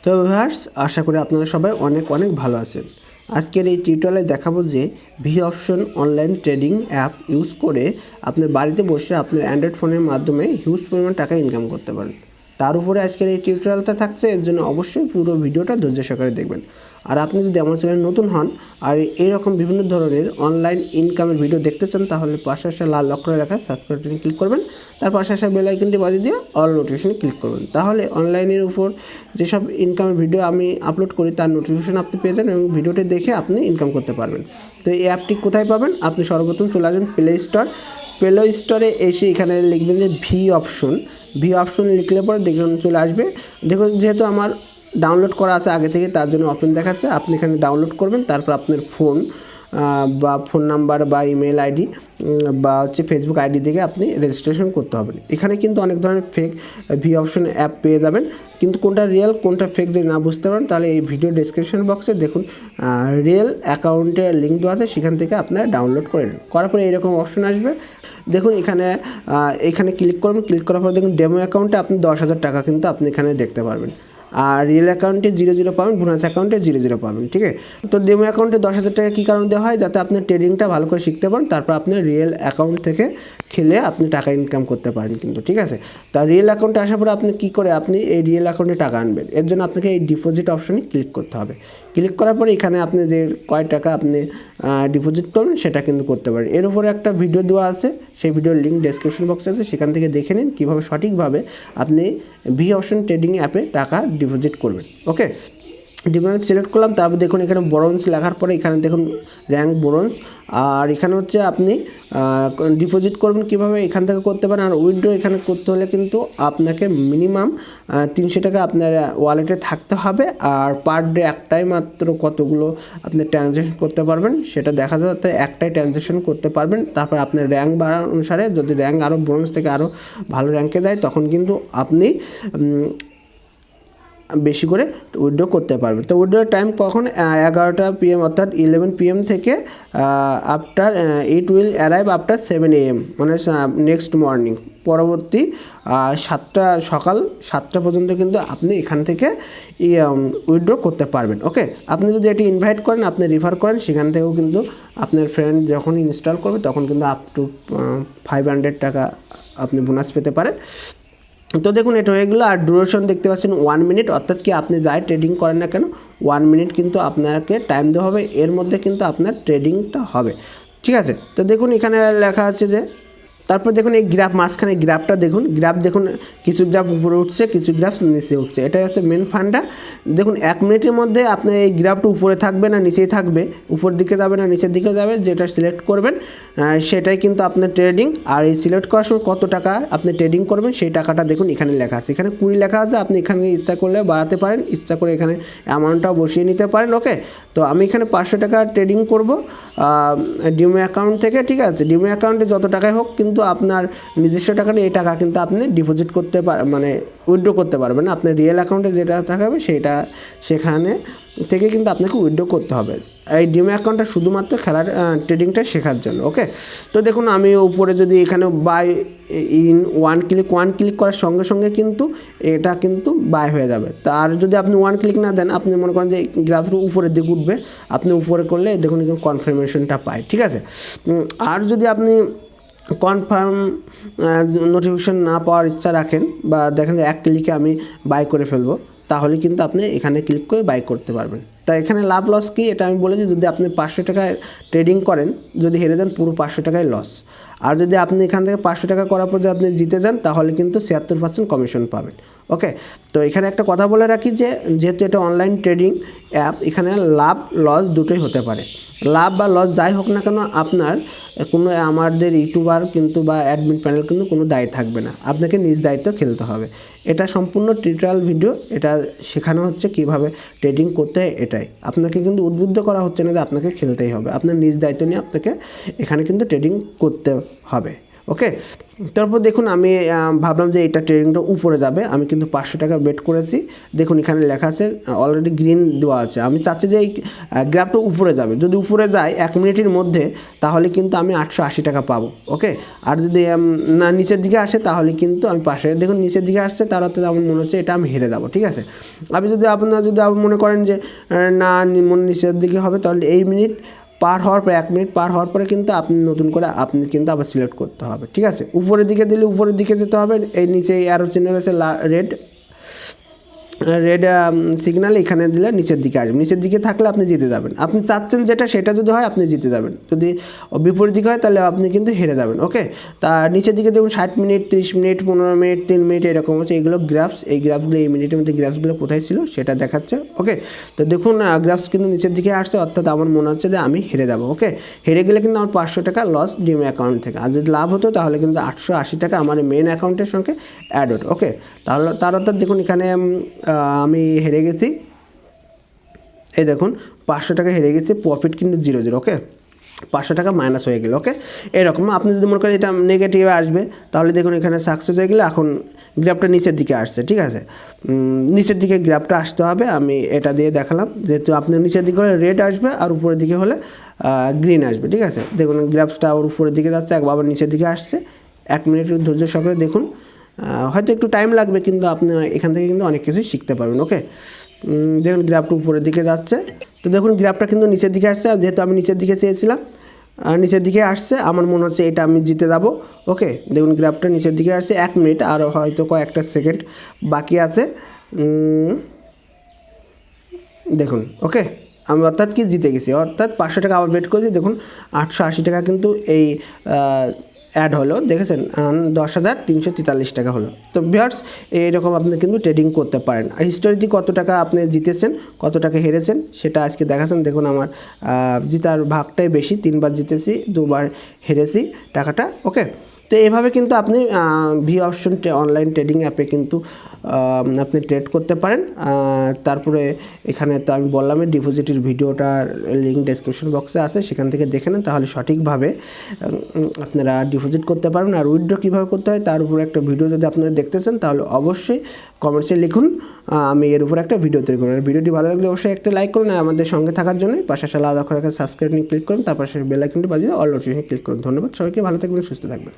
তো ভিউয়ার্স, আশা করি আপনারা সবাই অনেক ভালো আছেন। আজকের এই টিউটোরিয়ালে দেখাবো যে V option online trading app use করে আপনি বাড়িতে বসে আপনার অ্যান্ড্রয়েড ফোনের মাধ্যমে হিউজ পরিমাণ টাকা ইনকাম করতে পারেন। তার উপরে আজকের এই টিউটোরিয়ালটা থাকছে, এর জন্য অবশ্যই পুরো ভিডিওটা ধৈর্য সহকারে দেখবেন। আর আপনি যদি আমার চ্যানেলে নতুন হন আর এইরকম বিভিন্ন ধরনের অনলাইন ইনকামের ভিডিও দেখতে চান, তাহলে পাশে আসা লাল অক্ষরে লেখা সাবস্ক্রাইব বাটনে ক্লিক করবেন। তার পাশে আসা বেল আইকনটি বাজিয়ে দিয়ে অল নোটিফিকেশনে ক্লিক করবেন। তাহলে অনলাইনের উপর যেসব ইনকামের ভিডিও আমি আপলোড করি তার নোটিফিকেশন আপনি পেয়ে যাবেন এবং ভিডিওটি দেখে আপনি ইনকাম করতে পারবেন। তো এই অ্যাপটি কোথায় পাবেন? আপনি সর্বপ্রথম চলে আসবেন প্লে স্টোরে এসে এখানে লিখবেন যে ভি অপশন লিখলে পরে দেখুন চলে আসবে। দেখুন যেহেতু আমার ডাউনলোড করা আছে আগে থেকে, তার জন্য অপশন দেখাচ্ছে। আপনি এখানে ডাউনলোড করবেন, তারপর আপনার ফোন নাম্বার বা ইমেল আইডি বা ফেসবুক আইডি থেকে আপনি রেজিস্ট্রেশন করতে হবে। এখানে কিন্তু অনেক ধরনের ফেক ভি অপশন অ্যাপ পেয়ে যাবেন, কিন্তু কোনটা রিয়েল কোনটা ফেক যদি না বুঝতে পারেন তাহলে এই ভিডিও ডেসক্রিপশন বক্সে দেখুন রিয়েল অ্যাকাউন্টের লিঙ্ক দেওয়া আছে, সেখান থেকে আপনারা ডাউনলোড করে নেন। করার পরে এইরকম অপশন আসবে। দেখুন এখানে ক্লিক করবেন। ক্লিক করার পর দেখুন ডেমো অ্যাকাউন্টে আপনি 10,000 টাকা কিন্তু আপনি এখানে দেখতে পারবেন। আর রিয়েল অ্যাকাউন্টে 0 পাবেন, বোনাস অ্যাকাউন্টে 0 পাবেন। ঠিক আছে, তো ডেমো অ্যাকাউন্টে 10,000 টাকা কী কারণে দেওয়া হয়? যাতে আপনি ট্রেডিংটা ভালো করে শিখতে পারেন, তারপর আপনি রিয়েল অ্যাকাউন্ট থেকে খেলে আপনি টাকা ইনকাম করতে পারেন কিন্তু। ঠিক আছে, তার রিয়েল অ্যাকাউন্টে আসার পরে আপনি কী করে আপনি এই রিয়েল অ্যাকাউন্টে টাকা আনবেন? এর জন্য আপনাকে এই ডিপোজিট অপশনে ক্লিক করতে হবে। ক্লিক করার পরে এখানে আপনি যে কয় টাকা আপনি ডিপোজিট করবেন সেটা কিন্তু করতে পারেন। এর উপরে একটা ভিডিও দেওয়া আছে, সেই ভিডিওর লিঙ্ক ডেসক্রিপশন বক্সে আছে, সেখান থেকে দেখে নিন কীভাবে সঠিকভাবে আপনি ভি অপশন ট্রেডিং অ্যাপে টাকা ডিপোজিট করবেন। ওকে, ডিপোজিট সিলেক্ট করলাম। তারপর দেখুন এখানে ব্রোঞ্জ লেখার পরে এখানে দেখুন র্যাঙ্ক ব্রোঞ্জ। আর এখানে হচ্ছে আপনি ডিপোজিট করবেন কীভাবে এখান থেকে করতে পারেন। আর উইথড্র এখানে করতে হলে কিন্তু আপনাকে মিনিমাম 300 টাকা আপনার ওয়ালেটে থাকতে হবে। আর পার ডে একটাই মাত্র কতগুলো আপনি ট্রানজ্যাকশন করতে পারবেন সেটা দেখা যাচ্ছে, একটাই ট্রানজ্যাকশন করতে পারবেন। তারপর আপনার র্যাঙ্ক বাড়ার অনুসারে যদি র্যাঙ্ক আরও ব্রোঞ্জ থেকে আরও ভালো র্যাঙ্কে যায়, তখন কিন্তু আপনি বেশি করে উইথড্র করতে পারবে। তো উইথড্রোর টাইম কখন? 11টা PM অর্থাৎ 11 PM থেকে after it will arrive after 7 AM, মানে নেক্সট মর্নিং, পরবর্তী সকাল 7টা পর্যন্ত কিন্তু আপনি এখান থেকে উইথড্র করতে পারবেন। ওকে, আপনি যদি এটি ইনভাইট করেন, আপনি রিফার করেন, সেখান থেকেও কিন্তু আপনার ফ্রেন্ড যখন ইনস্টল করবে তখন কিন্তু আপ টু 500 টাকা আপনি বোনাস পেতে পারেন। তো দেখুন এটা হয়ে গেলো। আর ডিউরেশন দেখতে পাচ্ছেন 1 মিনিট, অর্থাৎ কি আপনি যাই ট্রেডিং করেন না কেন 1 মিনিট কিন্তু আপনাকে টাইম দেওয়া হবে, এর মধ্যে কিন্তু আপনার ট্রেডিংটা হবে। ঠিক আছে, তো দেখুন এখানে লেখা আছে যে, তারপর দেখুন এই গ্রাফ মাঝখানে গ্রাফটা দেখুন, দেখুন কিছু গ্রাফ উপরে উঠছে, কিছু গ্রাফ নিচে উঠছে। এটাই হচ্ছে মেন ফান্ডা। দেখুন 1 মিনিটের মধ্যে আপনার এই গ্রাফটা উপরে থাকবে না নিচেই থাকবে, উপর দিকে যাবে না নিচের দিকে যাবে, যেটা সিলেক্ট করবেন সেটাই কিন্তু আপনার ট্রেডিং। আর এই সিলেক্ট করার সময় কত টাকা আপনি ট্রেডিং করবেন সেই টাকাটা দেখুন এখানে লেখা আছে। এখানে 20 লেখা আছে, আপনি এখানে ইচ্ছা করলে বাড়াতে পারেন, ইচ্ছা করে এখানে অ্যামাউন্টটাও বসিয়ে নিতে পারেন। ওকে, তো আমি এখানে 500 টাকা ট্রেডিং করব ডিমো অ্যাকাউন্ট থেকে। ঠিক আছে, ডিমো অ্যাকাউন্টে যত টাকাই হোক কিন্তু আপনার নিজস্ব টাকা নেই, এই টাকা কিন্তু আপনি ডিপোজিট করতে মানে উইথড্র করতে পারবেন। আপনার রিয়েল অ্যাকাউন্টে যেটা থাকবে সেইটা সেখানে থেকে কিন্তু আপনাকে উইথড্র করতে হবে। এই ডিমো অ্যাকাউন্টটা শুধুমাত্র খেলার ট্রেডিংটা শেখার জন্য। ওকে, তো দেখুন আমি উপরে যদি এখানে বাই ইন ওয়ান ক্লিক করার সঙ্গে সঙ্গে কিন্তু এটা কিন্তু বাই হয়ে যাবে। তার যদি আপনি 1 ক্লিক না দেন, আপনি মনে করেন যে গ্রাফের উপরের দিকে উঠবে, আপনি উপরে করলে দেখুন কনফার্মেশনটা পায়। ঠিক আছে, আর যদি আপনি কনফার্ম নোটিফিকেশন না পাওয়ার ইচ্ছা রাখেন বা দেখেন যে 1 ক্লিকে আমি বাই করে ফেলবো, তাহলে কিন্তু আপনি এখানে ক্লিক করে বাই করতে পারবেন। তাই এখানে লাভ লস কি এটা আমি বলেছি। যদি আপনি 500 টাকায় ট্রেডিং করেন, যদি হেরে যান পুরো 500 টাকায় লস। আর যদি আপনি এখান থেকে 500 টাকা করার পর যদি আপনি জিতে যান, তাহলে কিন্তু 76% কমিশন পাবেন। ওকে, তো এখানে একটা কথা বলে রাখি যে যেহেতু এটা অনলাইন ট্রেডিং অ্যাপ, এখানে লাভ লস দুটোই হতে পারে। লাভ বা লস যাই হোক না কেন, আপনার কোনো আমাদের ইউটিউবার কিন্তু বা অ্যাডমিন প্যানেল কিন্তু কোনো দায় থাকবে না, আপনাকে নিজ দায়িত্ব খেলতে হবে। এটা সম্পূর্ণ টিউটোরিয়াল ভিডিও, এটা শেখানো হচ্ছে কিভাবে ট্রেডিং করতে হয়। এটাই আপনাকে কিন্তু উদ্বুদ্ধ করা হচ্ছে না যে আপনাকে খেলতেই হবে, আপনার নিজ দায়িত্ব নিয়ে আপনাকে এখানে কিন্তু ট্রেডিং করতে হবে। ওকে। তারপর দেখুন আমি ভাবলাম যে এটা ট্রেডিংটা উপরে যাবে, আমি কিন্তু 500 টাকা বেট করেছি। দেখুন এখানে লেখা আছে অলরেডি গ্রিন দেওয়া আছে, আমি চাচ্ছি যে এই গ্রাফটা উপরে যাবে। যদি উপরে যায় 1 মিনিটের মধ্যে তাহলে কিন্তু আমি 880 টাকা পাবো। ওকে, আর যদি না নিচের দিকে আসে তাহলে কিন্তু আমি পাশে, দেখুন নিচের দিকে আসছে, তার অর্থ আমার মনে হচ্ছে এটা আমি হেরে যাবো। ঠিক আছে, আমি যদি আপনারা যদি মনে করেন যে না নিচের দিকে হবে, তাহলে এই মিনিট পার হওয়ার পরে 1 মিনিট পার হওয়ার পরে কিন্তু আপনি নতুন করে আপনি কিন্তু আবার সিলেক্ট করতে হবে। ঠিক আছে, উপরের দিকে দিলে উপরের দিকে যেতে হবে, এই নিচে অ্যারো চিহ্ন আছে রেড সিগন্যাল, এখানে দিলে নিচের দিকে আসবে। নিচের দিকে থাকলে আপনি জিতে যাবেন, আপনি চাচ্ছেন যেটা সেটা যদি হয় আপনি জিতে যাবেন, যদি বিপরীত দিকে হয় তাহলে আপনি কিন্তু হেরে যাবেন। ওকে, তা নিচের দিকে দেখুন 60 মিনিট, 30 মিনিট, 15 মিনিট, 3 মিনিট এরকম হচ্ছে, এগুলো গ্রাফস। এই গ্রাফসগুলো এই মিনিটের মধ্যে গ্রাফসগুলো কোথায় ছিল সেটা দেখাচ্ছে। ওকে, তো দেখুন গ্রাফস কিন্তু নিচের দিকে আসছে, অর্থাৎ আমার মনে হচ্ছে যে আমি হেরে যাবো। ওকে, হেরে গেলে কিন্তু আমার 500 টাকা লস ডিম অ্যাকাউন্ট থেকে, আর যদি লাভ হতো তাহলে কিন্তু 880 টাকা আমার মেন অ্যাকাউন্টের সঙ্গে অ্যাড হতো। ওকে, তাহলে তার অর্থাৎ দেখুন এখানে আমি হেরে গেছি, এই দেখুন 500 টাকা হেরে গেছি, প্রফিট কিন্তু 0 ওকে, 500 টাকা মাইনাস হয়ে গেল। ওকে, এরকম আপনি যদি মনে করেন এটা নেগেটিভে আসবে তাহলে দেখুন এখানে সাকসেস হয়ে গেলে এখন গ্রাফটা নিচের দিকে আসছে। ঠিক আছে, নিচের দিকে গ্রাফটা আসতে হবে, আমি এটা দিয়ে দেখালাম, যেহেতু আপনার নিচের দিকে হলে রেড আসবে আর উপরের দিকে হলে গ্রিন আসবে। ঠিক আছে, দেখুন গ্রাফটা আবার উপরের দিকে যাচ্ছে, একবার আবার নিচের দিকে আসছে। 1 মিনিট ধৈর্য সহকারে দেখুন, হয়তো একটু টাইম লাগবে কিন্তু আপনি এখান থেকে কিন্তু অনেক কিছুই শিখতে পারবেন। ওকে, দেখুন গ্রাফটা উপরের দিকে যাচ্ছে, তো দেখুন গ্রাফটা কিন্তু নিচের দিকে আসছে, যেহেতু আমি নিচের দিকে চেয়েছিলাম নিচের দিকে আসছে, আমার মনে হচ্ছে এটা আমি জিতে যাব। ওকে, দেখুন গ্রাফটা নিচের দিকে আসছে, 1 মিনিট আর হয়তো কয়েকটা সেকেন্ড বাকি আছে। দেখুন ওকে, আমি অর্থাৎ কি জিতে গেছি, অর্থাৎ 500 টাকা আবার বেট করেছি। দেখুন 880 টাকা কিন্তু এই অ্যাড হলো, দেখেছেন 10,343 টাকা হলো। তো ভিউয়ার্স এইরকম আপনি কিন্তু ট্রেডিং করতে পারেন। হিস্টোরিতে কত টাকা আপনি জিতেছেন, কত টাকা হেরেছেন সেটা আজকে দেখাচ্ছেন। দেখুন আমার জিতার ভাগটাই বেশি, 3বার জিতেছি, 2বার হেরেছি টাকাটা। ওকে, তো এভাবে কিন্তু আপনি ভি অপশন অনলাইন ট্রেডিং অ্যাপে কিন্তু আপনি ট্রেড করতে পারেন। তারপরে এখানে তো আমি বললামই ডিপোজিটের ভিডিওটার লিঙ্ক ডেসক্রিপশন বক্সে আছে, সেখান থেকে দেখে নেন, তাহলে সঠিকভাবে আপনারা ডিপোজিট করতে পারবেন। আর উইথড্র কীভাবে করতে হয় তার উপর একটা ভিডিও যদি আপনারা দেখতে চান তাহলে অবশ্যই কমেন্টসে লিখুন, আমি এর উপর একটা ভিডিও তৈরি করব। ভিডিওটি ভালো লাগলে অবশ্যই একটা লাইক করুন, আর আমাদের সঙ্গে থাকার জন্য পাশে লাল অক্ষরে সাবস্ক্রাইব নিয়ে ক্লিক করুন, তারপর সেই বেল আইকনটি বাজিয়ে অল নোটিফিকেশন ক্লিক করুন। ধন্যবাদ সবাইকে, ভালো থাকবেন, সুস্থ থাকবেন।